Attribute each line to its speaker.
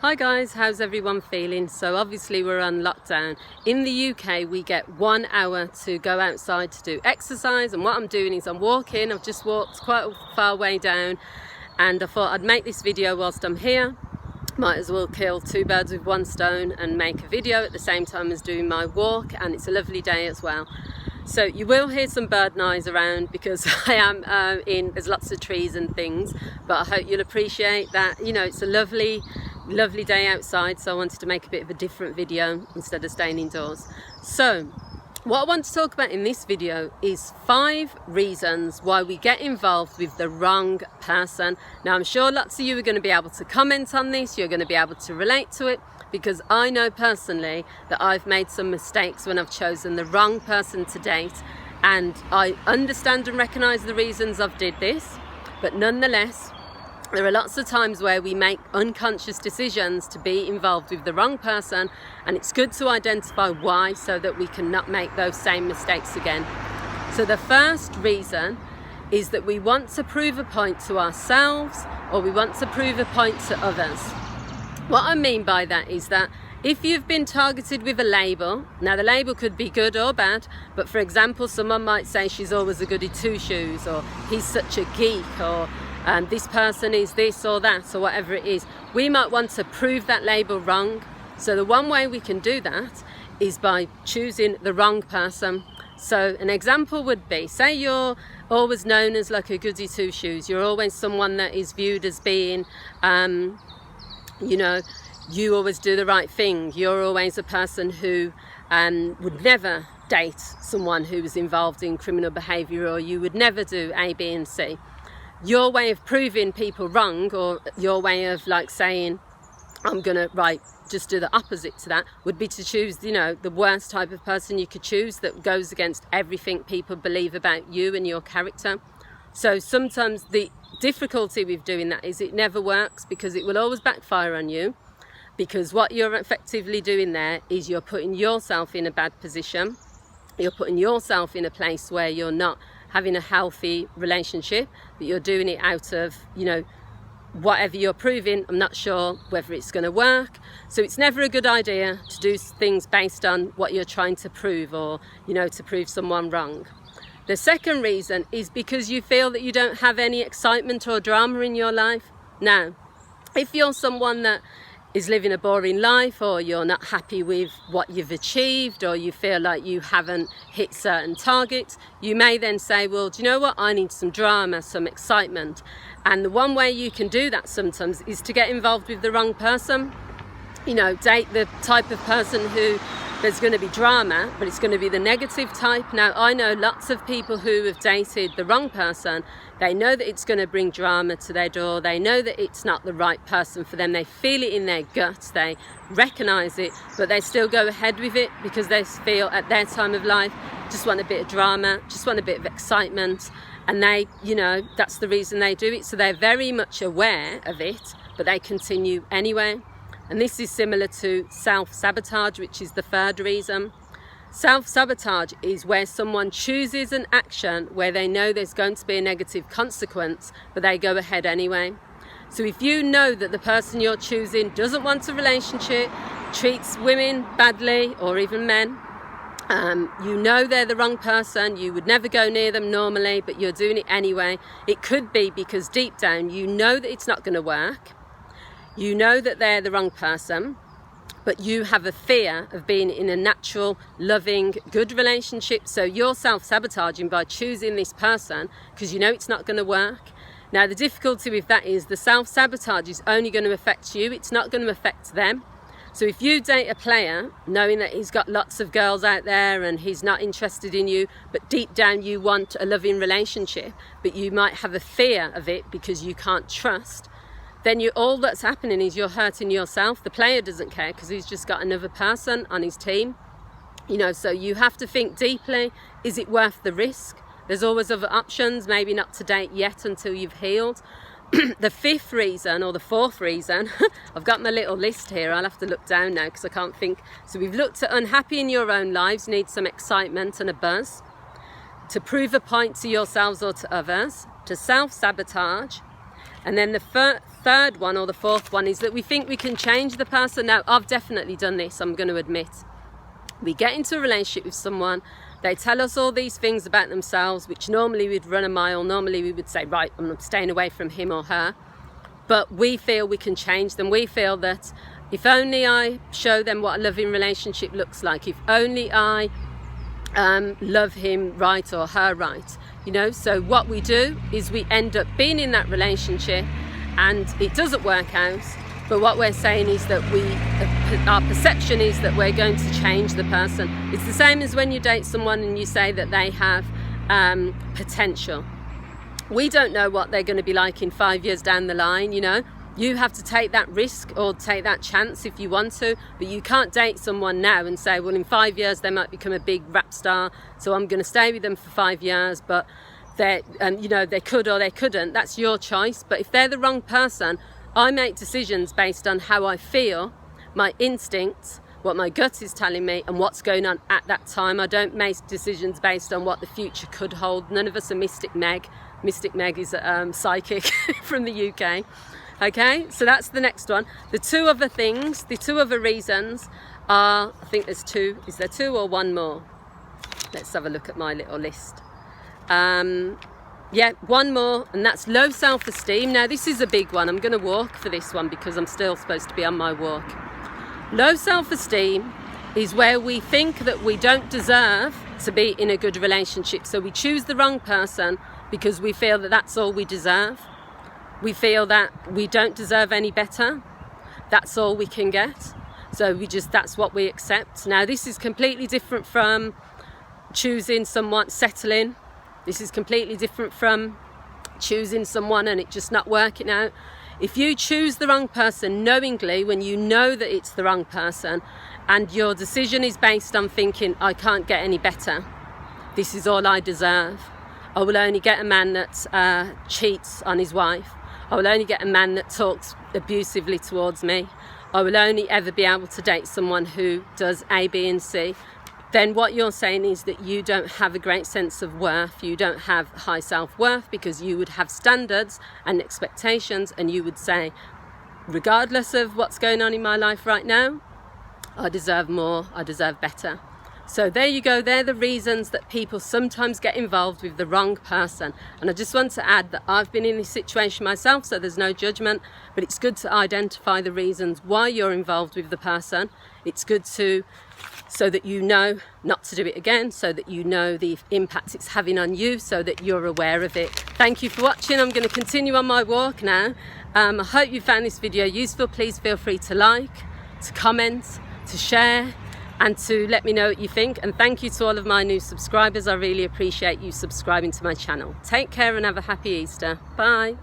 Speaker 1: Hi guys, how's everyone feeling? So obviously we're on lockdown. In the UK we get 1 hour to go outside to do exercise, and what I'm doing is I'm walking. I've just walked quite a far way down and I thought I'd make this video whilst I'm here. Might as well kill two birds with one stone and make a video at the same time as doing my walk, and it's a lovely day as well. So you will hear some bird noise around because I am there's lots of trees and things, but I hope you'll appreciate that. You know, it's a lovely day outside, so I wanted to make a bit of a different video instead of staying indoors. So what I want to talk about in this video is 5 reasons why we get involved with the wrong person. Now I'm sure lots of you are going to be able to comment on this, you're going to be able to relate to it, because I know personally that I've made some mistakes when I've chosen the wrong person to date, and I understand and recognise the reasons I've did this, but nonetheless there are lots of times where we make unconscious decisions to be involved with the wrong person, and it's good to identify why so that we can not make those same mistakes again. So the first reason is that we want to prove a point to ourselves, or we want to prove a point to others. What I mean by that is that if you've been targeted with a label, now the label could be good or bad, but for example someone might say she's always a goody two-shoes, or he's such a geek, or this person is this or that, or whatever it is. We might want to prove that label wrong. So the one way we can do that is by choosing the wrong person. So an example would be, say you're always known as like a goody two-shoes, you're always someone that is viewed as being you know, you always do the right thing, you're always a person who would never date someone who was involved in criminal behaviour, or you would never do A, B and C. Your way of proving people wrong, or your way of like saying I'm gonna just do the opposite to that, would be to choose, you know, the worst type of person you could choose that goes against everything people believe about you and your character. So sometimes the difficulty with doing that is it never works, because it will always backfire on you, because what you're effectively doing there is you're putting yourself in a bad position. You're putting yourself in a place where you're not having a healthy relationship, but you're doing it out of, you know, whatever you're proving. I'm not sure whether it's going to work. So it's never a good idea to do things based on what you're trying to prove, or, you know, to prove someone wrong. The second reason is because you feel that you don't have any excitement or drama in your life. Now, if you're someone that is living a boring life, or you're not happy with what you've achieved, or you feel like you haven't hit certain targets, you may then say, well, do you know what, I need some drama, some excitement. And the one way you can do that sometimes is to get involved with the wrong person. You know, date the type of person who there's going to be drama, but it's going to be the negative type. Now, I know lots of people who have dated the wrong person. They know that it's going to bring drama to their door. They know that it's not the right person for them. They feel it in their guts. They recognise it, but they still go ahead with it because they feel at their time of life, just want a bit of drama, just want a bit of excitement. And they, you know, that's the reason they do it. So they're very much aware of it, but they continue anyway. And this is similar to self-sabotage, which is the third reason. Self-sabotage is where someone chooses an action where they know there's going to be a negative consequence, but they go ahead anyway. So if you know that the person you're choosing doesn't want a relationship, treats women badly, or even men, you know they're the wrong person, you would never go near them normally, but you're doing it anyway. It could be because deep down you know that it's not going to work. You know that they're the wrong person, but you have a fear of being in a natural, loving, good relationship. So you're self-sabotaging by choosing this person because you know it's not going to work. Now, the difficulty with that is the self-sabotage is only going to affect you. It's not going to affect them. So if you date a player knowing that he's got lots of girls out there and he's not interested in you, but deep down you want a loving relationship, but you might have a fear of it because you can't trust, then all that's happening is you're hurting yourself. The player doesn't care because he's just got another person on his team. You know, so you have to think deeply, is it worth the risk? There's always other options, maybe not to date yet until you've healed. The fifth reason, or the fourth reason, I've got my little list here, I'll have to look down now because I can't think. So we've looked at unhappy in your own lives, need some excitement and a buzz, to prove a point to yourselves or to others, to self-sabotage, And then the third one, or the fourth one, is that we think we can change the person. Now, I've definitely done this, I'm going to admit. We get into a relationship with someone, they tell us all these things about themselves, which normally we'd run a mile, normally we would say, right, I'm staying away from him or her. But we feel we can change them. We feel that if only I show them what a loving relationship looks like, if only I love him right or her right, you know. So what we do is we end up being in that relationship and it doesn't work out. But what we're saying is that our perception is that we're going to change the person. It's the same as when you date someone and you say that they have potential. We don't know what they're going to be like in 5 years down the line, you know. You have to take that risk or take that chance if you want to, but you can't date someone now and say, well, in 5 years they might become a big rap star, so I'm going to stay with them for 5 years, but they could or they couldn't. That's your choice. But if they're the wrong person, I make decisions based on how I feel, my instincts, what my gut is telling me, and what's going on at that time. I don't make decisions based on what the future could hold. None of us are Mystic Meg. Mystic Meg is psychic from the UK. Okay, so that's the next one. The two other reasons are, I think there's two. Is there two or one more? Let's have a look at my little list. Yeah, one more, and that's low self-esteem. Now, this is a big one. I'm going to walk for this one because I'm still supposed to be on my walk. Low self-esteem is where we think that we don't deserve to be in a good relationship. So we choose the wrong person because we feel that that's all we deserve. We feel that we don't deserve any better. That's all we can get. So that's what we accept. Now, this is completely different from choosing someone, settling. This is completely different from choosing someone and it just not working out. If you choose the wrong person knowingly, when you know that it's the wrong person, and your decision is based on thinking, I can't get any better, this is all I deserve, I will only get a man that cheats on his wife, I will only get a man that talks abusively towards me, I will only ever be able to date someone who does A, B and C, then what you're saying is that you don't have a great sense of worth, you don't have high self-worth, because you would have standards and expectations, and you would say, regardless of what's going on in my life right now, I deserve more, I deserve better. So there you go, they're the reasons that people sometimes get involved with the wrong person. And I just want to add that I've been in this situation myself, so there's no judgment, but it's good to identify the reasons why you're involved with the person. It's good so that you know not to do it again, so that you know the impact it's having on you, so that you're aware of it. Thank you for watching. I'm going to continue on my walk now. I hope you found this video useful. Please feel free to like, to comment, to share, and to let me know what you think. And thank you to all of my new subscribers. I really appreciate you subscribing to my channel. Take care and have a happy Easter. Bye.